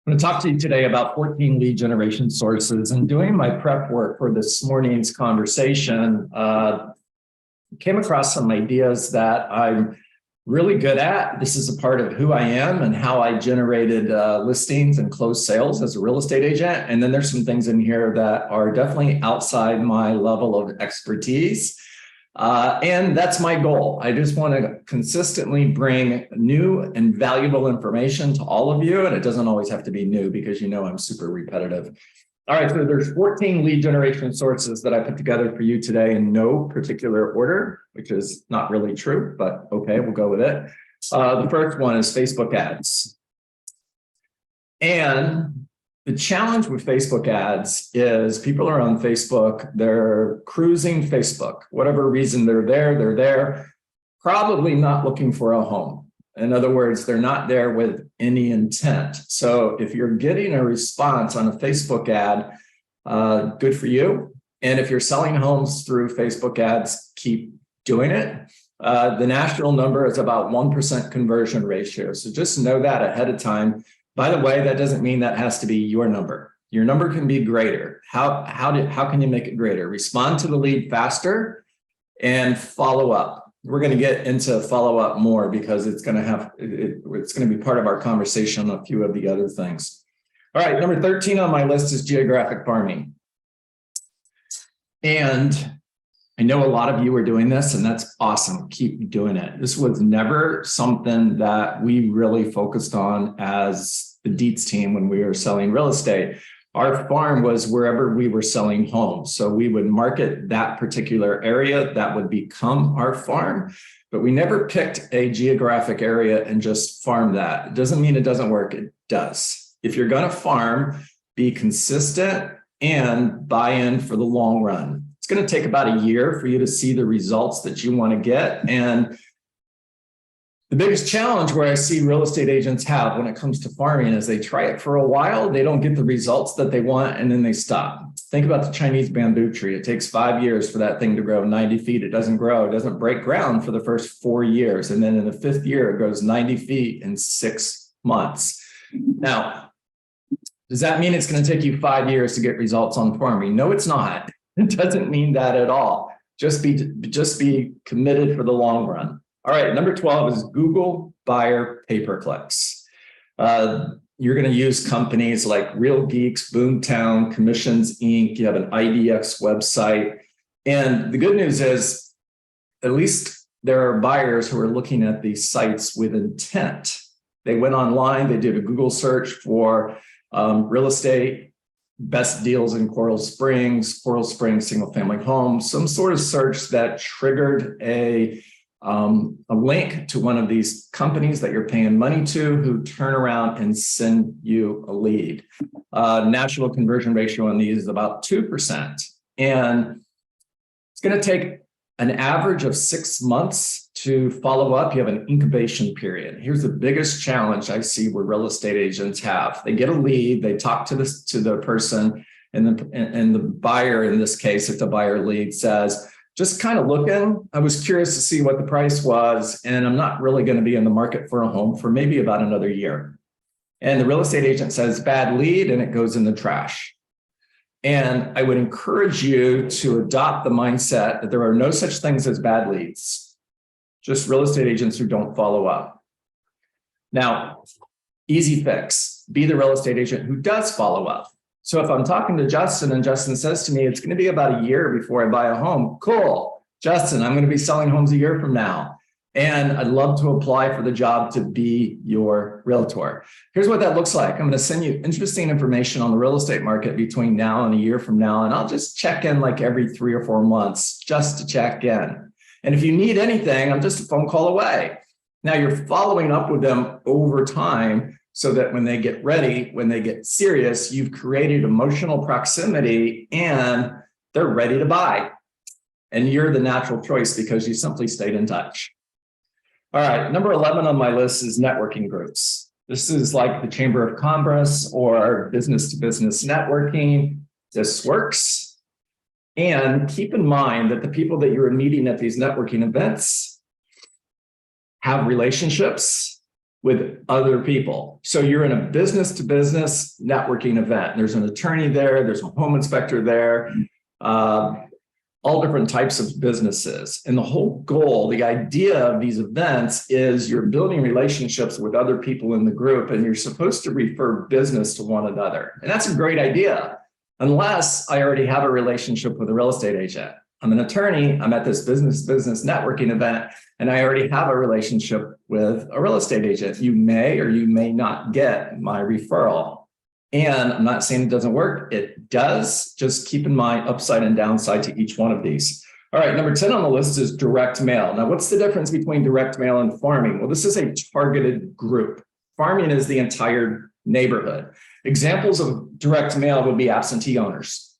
I'm going to talk to you today about 14 lead generation sources. And doing my prep work for this morning's conversation, came across some ideas that I'm really good at. This is a part of who I am and how I generated listings and closed sales as a real estate agent. And then there's some things in here that are definitely outside my level of expertise. And that's my goal. I just want to consistently bring new and valuable information to all of you. And it doesn't always have to be new because you know I'm super repetitive. All right, so there's 14 lead generation sources that I put together for you today in no particular order, which is not really true, but okay, we'll go with it. The first one is Facebook ads. And the challenge with Facebook ads is people are on Facebook, they're cruising Facebook. Whatever reason they're there, probably not looking for a home. In other words, they're not there with any intent. So if you're getting a response on a Facebook ad, good for you. And if you're selling homes through Facebook ads, keep doing it. The national number is about 1% conversion ratio. So just know that ahead of time. By the way, that doesn't mean that has to be your number. Your number can be greater. How can you make it greater? Respond to the lead faster and follow up. We're going to get into follow up more because it's going to be part of our conversation on a few of the other things. All right, number 13 on my list is geographic farming. And I know a lot of you are doing this, and that's awesome. Keep doing it. This was never something that we really focused on as the Dietz team when we were selling real estate. Our farm was wherever we were selling homes. So we would market that particular area that would become our farm, but we never picked a geographic area and just farm that. It doesn't mean it doesn't work. It does. If you're going to farm, be consistent and buy in for the long run. It's going to take about a year for you to see the results that you want to get. And the biggest challenge where I see real estate agents have when it comes to farming is they try it for a while, they don't get the results that they want, and then they stop. Think about the Chinese bamboo tree. It takes 5 years for that thing to grow 90 feet. It doesn't grow. It doesn't break ground for the first 4 years. And then in the 5th year, it grows 90 feet in 6 months. Now, does that mean it's going to take you 5 years to get results on farming? No, it's not. It doesn't mean that at all. Just be committed for the long run. All right, number 12 is Google buyer pay-per-clicks. You're going to use companies like Real Geeks, Boomtown, Commissions Inc. You have an IDX website. And the good news is, at least there are buyers who are looking at these sites with intent. They went online, they did a Google search for real estate, best deals in Coral Springs single family homes, some sort of search that triggered a link to one of these companies that you're paying money to, who turn around and send you a lead. National conversion ratio on these is about 2%. And it's going to take an average of 6 months to follow up. You have an incubation period. Here's the biggest challenge I see where real estate agents have. They get a lead, they talk to the person, and the buyer, in this case, if the buyer lead says, just kind of looking, I was curious to see what the price was, and I'm not really going to be in the market for a home for maybe about another year. And the real estate agent says, bad lead, and it goes in the trash. And I would encourage you to adopt the mindset that there are no such things as bad leads, just real estate agents who don't follow up. Now, easy fix, be the real estate agent who does follow up. So if I'm talking to Justin and Justin says to me, it's going to be about a year before I buy a home. Cool. Justin, I'm going to be selling homes a year from now. And I'd love to apply for the job to be your realtor. Here's what that looks like. I'm going to send you interesting information on the real estate market between now and a year from now. And I'll just check in like every 3 or 4 months just to check in. And if you need anything, I'm just a phone call away. Now you're following up with them over time, so that when they get ready, when they get serious, you've created emotional proximity and they're ready to buy. And you're the natural choice because you simply stayed in touch. All right, number 11 on my list is networking groups. This is like the Chamber of Commerce or business-to-business networking. This works. And keep in mind that the people that you're meeting at these networking events have relationships with other people. So you're in a business to business networking event. There's an attorney there, there's a home inspector there, all different types of businesses. And the whole goal, the idea of these events is you're building relationships with other people in the group, and you're supposed to refer business to one another. And that's a great idea, unless I already have a relationship with a real estate agent. I'm an attorney, I'm at this business networking event, and I already have a relationship with a real estate agent. You may or you may not get my referral. And I'm not saying it doesn't work. It does. Just keep in mind upside and downside to each one of these. All right, number 10 on the list is direct mail. Now, what's the difference between direct mail and farming? Well, this is a targeted group. Farming is the entire neighborhood. Examples of direct mail would be absentee owners.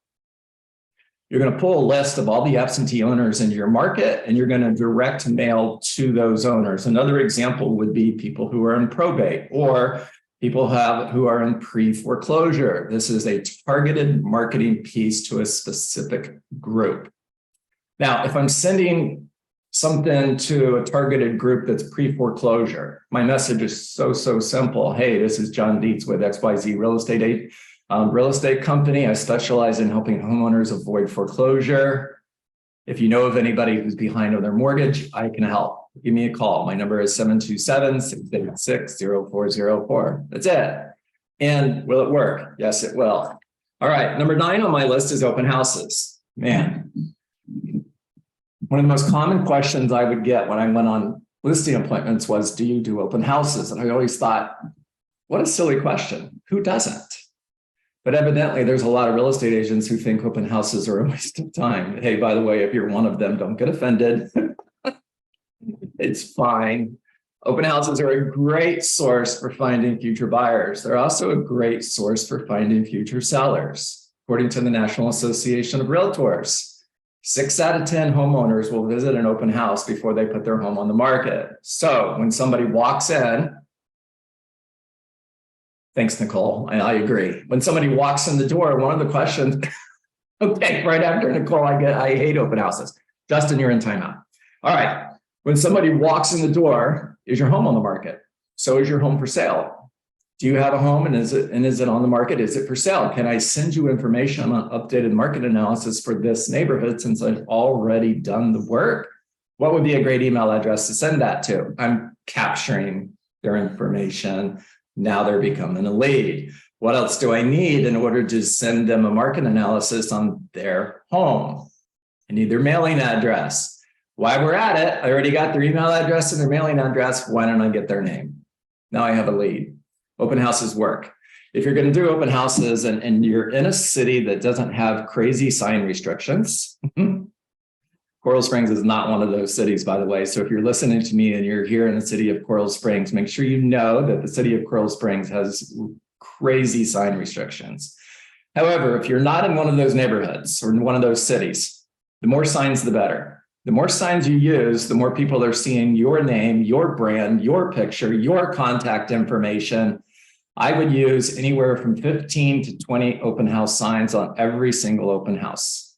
You're going to pull a list of all the absentee owners in your market, and you're going to direct mail to those owners. Another example would be people who are in probate, or people who are in pre-foreclosure. This is a targeted marketing piece to a specific group. Now, if I'm sending something to a targeted group that's pre-foreclosure, my message is so simple. Hey, this is John Dietz with XYZ Real Estate Company. I specialize in helping homeowners avoid foreclosure. If you know of anybody who's behind on their mortgage, I can help. Give me a call. My number is 727-686-0404. That's it. And will it work? Yes, it will. All right. Number 9 on my list is open houses. Man, one of the most common questions I would get when I went on listing appointments was, do you do open houses? And I always thought, what a silly question. Who doesn't? But evidently, there's a lot of real estate agents who think open houses are a waste of time. Hey, by the way, if you're one of them, don't get offended. It's fine. Open houses are a great source for finding future buyers. They're also a great source for finding future sellers. According to the National Association of Realtors, 6 out of 10 homeowners will visit an open house before they put their home on the market. So when somebody walks in, thanks, Nicole, I agree. When somebody walks in the door, one of the questions, okay, right after Nicole, I hate open houses. Justin, you're in timeout. All right. When somebody walks in the door, is your home on the market? So is your home for sale? Do you have a home, and is it on the market? Is it for sale? Can I send you information on updated market analysis for this neighborhood since I've already done the work? What would be a great email address to send that to? I'm capturing their information. Now they're becoming a lead. What else do I need in order to send them a market analysis on their home? I need their mailing address. While we're at it, I already got their email address and their mailing address. Why don't I get their name? Now I have a lead. Open houses work. If you're going to do open houses and you're in a city that doesn't have crazy sign restrictions, Coral Springs is not one of those cities, by the way. So if you're listening to me and you're here in the city of Coral Springs, make sure you know that the city of Coral Springs has crazy sign restrictions. However, if you're not in one of those neighborhoods or in one of those cities, the more signs, the better. The more signs you use, the more people are seeing your name, your brand, your picture, your contact information. I would use anywhere from 15 to 20 open house signs on every single open house.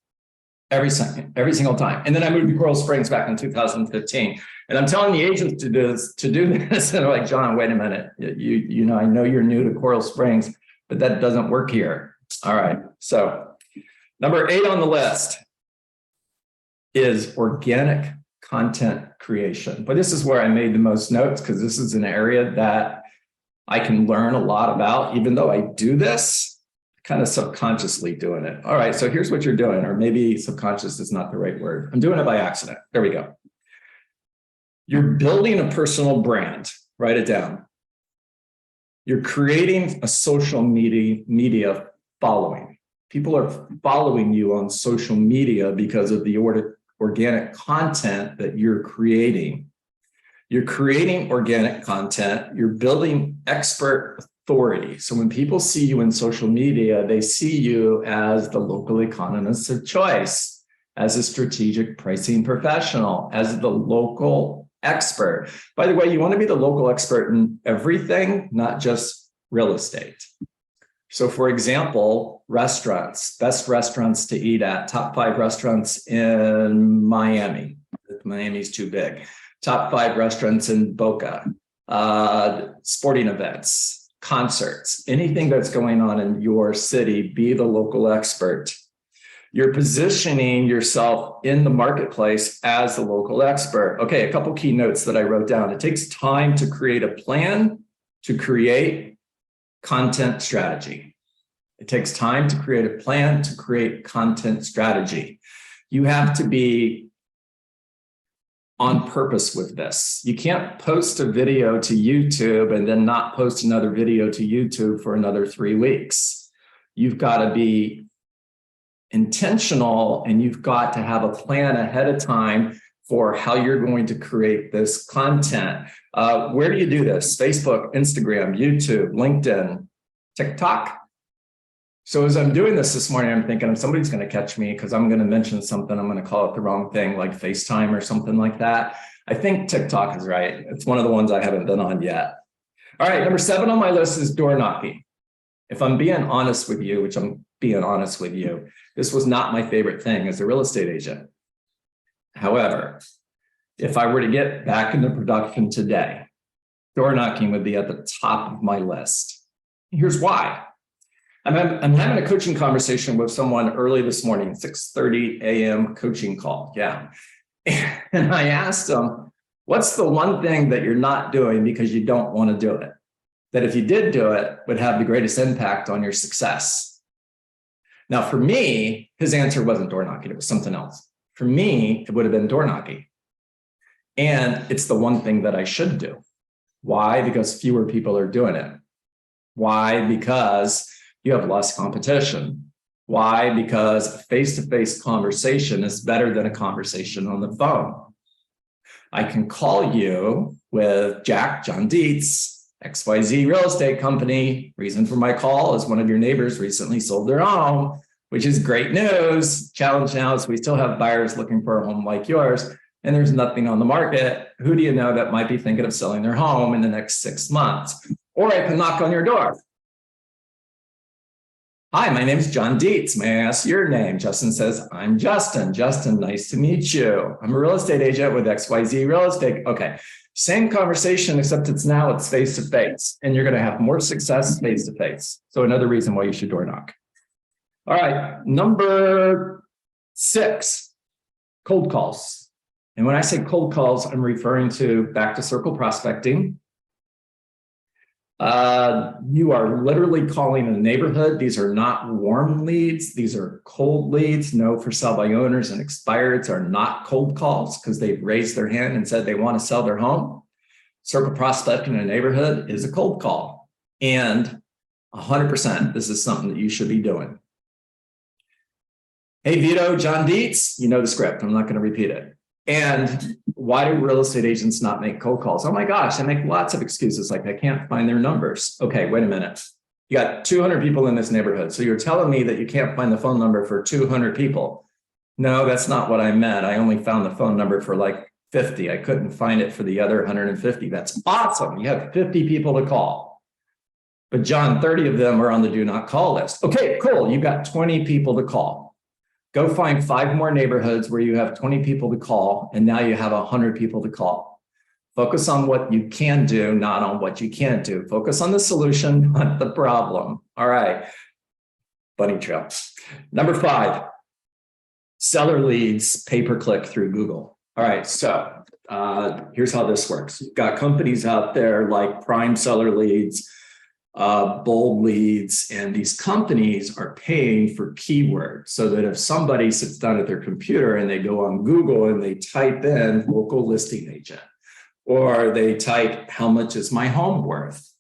Every single time. And then I moved to Coral Springs back in 2015. And I'm telling the agents to do this. And they're like, John, wait a minute. You know, I know you're new to Coral Springs, but that doesn't work here. All right. So number 8 on the list is organic content creation. But this is where I made the most notes, because this is an area that I can learn a lot about, even though I do this kind of subconsciously doing it. All right, so here's what you're doing, or maybe subconscious is not the right word. I'm doing it by accident. There we go. You're building a personal brand. Write it down. You're creating a social media following. People are following you on social media because of the organic content that you're creating. You're creating organic content. You're building expert authority. So when people see you in social media, they see you as the local economist of choice, as a strategic pricing professional, as the local expert. By the way, you want to be the local expert in everything, not just real estate. So for example, restaurants, best restaurants to eat at, top 5 restaurants in Miami. Miami's too big. Top 5 restaurants in Boca. sporting events, concerts, anything that's going on in your city, be the local expert. You're positioning yourself in the marketplace as the local expert. Okay, a couple key notes that I wrote down. It takes time to create a plan, to create content strategy. It takes time to create a plan, to create content strategy. You have to be on purpose with this. You can't post a video to YouTube and then not post another video to YouTube for another 3 weeks. You've got to be intentional, and you've got to have a plan ahead of time for how you're going to create this content. Where do you do this? Facebook, Instagram, YouTube, LinkedIn, TikTok. So as I'm doing this morning, I'm thinking somebody's going to catch me because I'm going to mention something. I'm going to call it the wrong thing, like FaceTime or something like that. I think TikTok is right. It's one of the ones I haven't been on yet. All right, number 7 on my list is door knocking. If I'm being honest with you, which I'm being honest with you, this was not my favorite thing as a real estate agent. However, if I were to get back into production today, door knocking would be at the top of my list. Here's why. I'm having a coaching conversation with someone early this morning, 6:30 a.m. coaching call. Yeah. And I asked them, what's the one thing that you're not doing because you don't want to do it? That if you did do it, would have the greatest impact on your success. Now, for me, his answer wasn't door knocking. It was something else. For me, it would have been door knocking. And it's the one thing that I should do. Why? Because fewer people are doing it. Why? Because you have less competition. Why? Because a face-to-face conversation is better than a conversation on the phone. I can call you with John Dietz, XYZ real estate company. Reason for my call is one of your neighbors recently sold their home, which is great news. Challenge now is we still have buyers looking for a home like yours, and there's nothing on the market. Who do you know that might be thinking of selling their home in the next 6 months? Or I can knock on your door. Hi, my name is John Dietz. May I ask your name? Justin says, I'm Justin. Justin, nice to meet you. I'm a real estate agent with XYZ Real Estate. Okay. Same conversation, except it's face-to-face, and you're going to have more success face-to-face. So another reason why you should door knock. All right, number 6, cold calls. And when I say cold calls, I'm referring to back to circle prospecting. You are literally calling a neighborhood. These are not warm leads. These are cold leads. No, for sell by owners and expireds are not cold calls because they've raised their hand and said they want to sell their home. Circle prospecting in a neighborhood is a cold call. And 100%, this is something that you should be doing. Hey, Vito, John Dietz, you know the script. I'm not going to repeat it. And why do real estate agents not make cold calls? Oh my gosh, they make lots of excuses like I can't find their numbers. Okay, wait a minute. You got 200 people in this neighborhood. So you're telling me that you can't find the phone number for 200 people. No, that's not what I meant. I only found the phone number for like 50. I couldn't find it for the other 150. That's awesome. You have 50 people to call. But John, 30 of them are on the do not call list. Okay, cool. You got 20 people to call. Go find 5 more neighborhoods where you have 20 people to call, and now you have 100 people to call. Focus on what you can do, not on what you can't do. Focus on the solution, not the problem. All right. Bunny trail. Number 5, seller leads, pay-per-click through Google. All right. So here's how this works. You've got companies out there like Prime Seller Leads, Bold Leads, and these companies are paying for keywords so that if somebody sits down at their computer and they go on Google and they type in local listing agent, or they type how much is my home worth,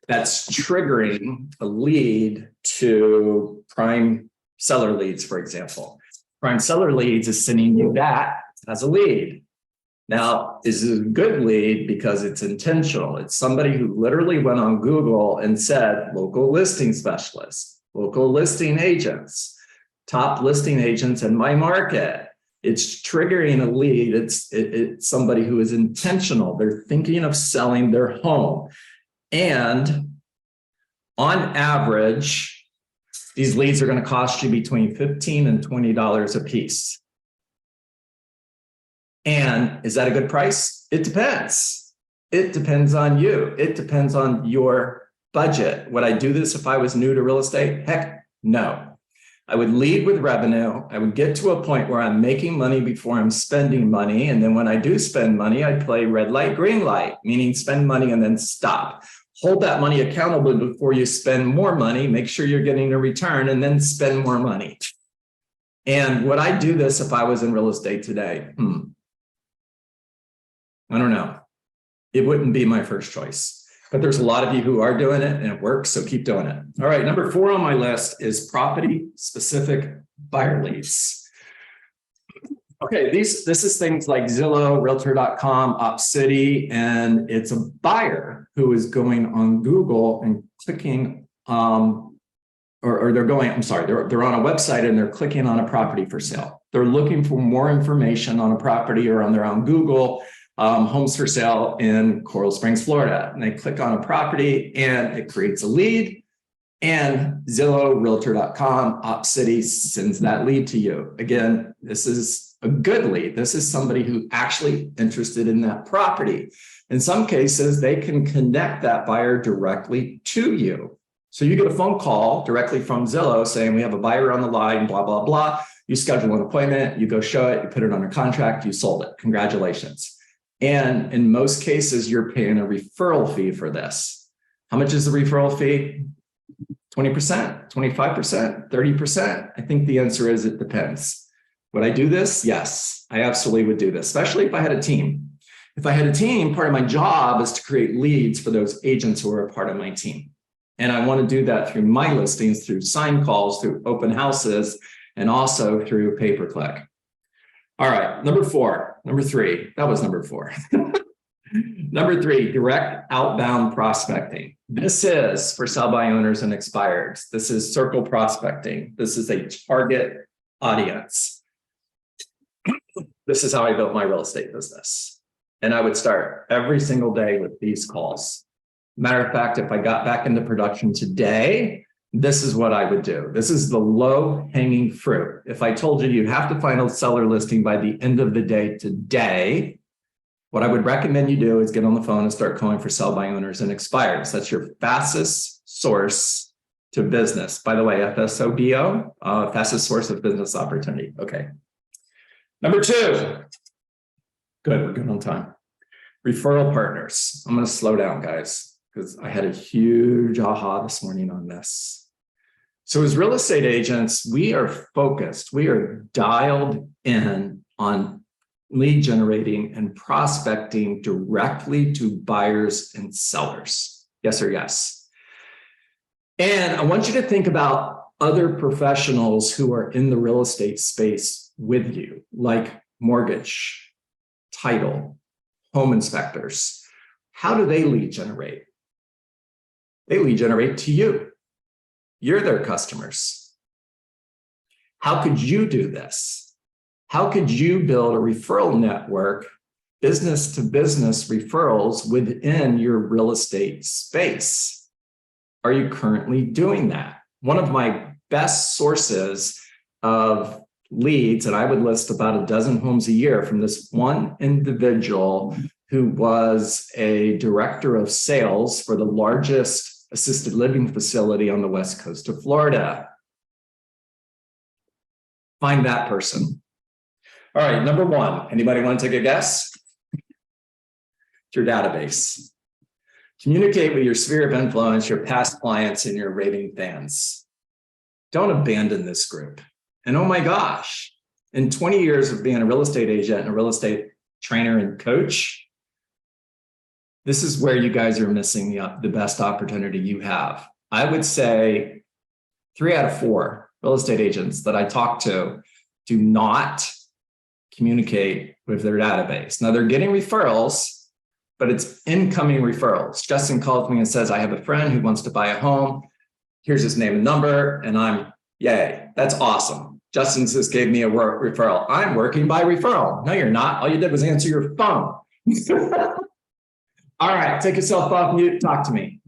that's triggering a lead to Prime Seller Leads, for example. Prime Seller Leads is sending you that as a lead. Now, this is a good lead because it's intentional. It's somebody who literally went on Google and said, local listing specialists, local listing agents, top listing agents in my market. It's triggering a lead. It's somebody who is intentional. They're thinking of selling their home. And on average, these leads are going to cost you between $15 and $20 a piece. And is that a good price? It depends. It depends on you. It depends on your budget. Would I do this if I was new to real estate? Heck, no. I would lead with revenue. I would get to a point where I'm making money before I'm spending money. And then when I do spend money, I play red light, green light, meaning spend money and then stop. Hold that money accountable before you spend more money. Make sure you're getting a return and then spend more money. And would I do this if I was in real estate today? I don't know. It wouldn't be my first choice. But there's a lot of you who are doing it and it works, so keep doing it. All right, number 4 on my list is property-specific buyer leads. Okay, this is things like Zillow, Realtor.com, OpCity, and it's a buyer who is going on Google and clicking, or they're going, I'm sorry, they're on a website and they're clicking on a property for sale. They're looking for more information on a property or on their own Google. Homes for sale in Coral Springs, Florida. And they click on a property and it creates a lead, and Zillow, Realtor.com, OpCity sends that lead to you. Again, this is a good lead. This is somebody who actually interested in that property. In some cases, they can connect that buyer directly to you. So you get a phone call directly from Zillow saying, we have a buyer on the line, blah, blah, blah. You schedule an appointment, you go show it, you put it on a contract, you sold it. Congratulations. And in most cases, you're paying a referral fee for this. How much is the referral fee? 20%, 25%, 30%? I think the answer is it depends. Would I do this? Yes, I absolutely would do this, especially if I had a team. If I had a team, part of my job is to create leads for those agents who are a part of my team. And I want to do that through my listings, through sign calls, through open houses, and also through pay-per-click. All right, number 3, that was number 4. Number 3, direct outbound prospecting. This is for sell by owners and expireds. This is circle prospecting. This is a target audience. This is how I built my real estate business. And I would start every single day with these calls. Matter of fact, if I got back into production today, this is what I would do. This is the low-hanging fruit. If I told you you have to find a seller listing by the end of the day today, what I would recommend you do is get on the phone and start calling for sell by owners and expireds. That's your fastest source to business. By the way, FSOBO, fastest source of business opportunity. Okay. Number 2. Good, we're good on time. Referral partners. I'm going to slow down, guys, because I had a huge aha this morning on this. So as real estate agents, we are focused, we are dialed in on lead generating and prospecting directly to buyers and sellers. Yes or yes? And I want you to think about other professionals who are in the real estate space with you, like mortgage, title, home inspectors. How do they lead generate? They lead generate to you. You're their customers. How could you do this? How could you build a referral network, business to business referrals within your real estate space? Are you currently doing that? One of my best sources of leads, and I would list about a dozen homes a year from this one individual who was a director of sales for the largest assisted living facility on the west coast of Florida. Find that person. All right, number 1. Anybody want to take a guess? It's your database. Communicate with your sphere of influence, your past clients, and your raving fans. Don't abandon this group. And oh my gosh, in 20 years of being a real estate agent and a real estate trainer and coach, this is where you guys are missing the best opportunity you have. I would say 3 out of 4 real estate agents that I talk to do not communicate with their database. Now they're getting referrals, but it's incoming referrals. Justin calls me and says, I have a friend who wants to buy a home. Here's his name and number. And I'm, yay, that's awesome. Justin just gave me a referral. I'm working by referral. No, you're not. All you did was answer your phone. All right, take yourself off mute, talk to me.